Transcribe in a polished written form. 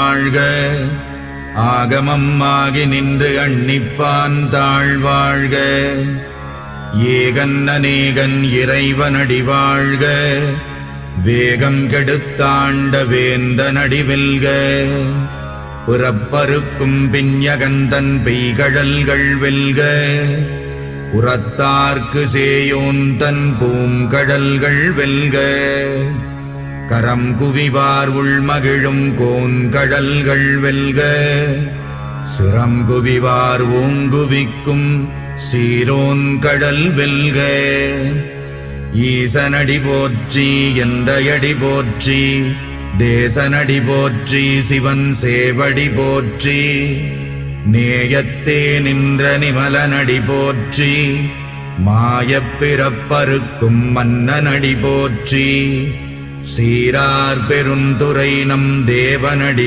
வாழ்க. ஆகமம் ஆகி நின்று அன்னிப்பான் தாழ்வாழ்க. ஏகன் அநேகன் இறைவனடி வாழ்க. வேகம் கெடுத்தாண்ட வேந்தனடி வெல்க. புறப்பருக்கும் பிஞகந்தன் பெய்கழல்கள் வெல்க. உரத்தார்க்கு சேயோந்தன் பூங்கடல்கள் வெல்க. கரம் குவிவார் உள்மகிழும் கோன்கடல்கள் வெல்க. சிரம் குவிவார் ஓங்குவிக்கும் சீரோன் கடல் வெல்க. ஈசனடி போற்றி எந்தையடி போற்றி. தேசனடி போற்றி சிவன் சேவடி போற்றி. நேயத்தே நின்ற நிமலனடி போற்றி. மாயப் பிறப்பறுக்கும் மன்னனடி போற்றி. சீரார் பெருந்துரை நம் தேவனடி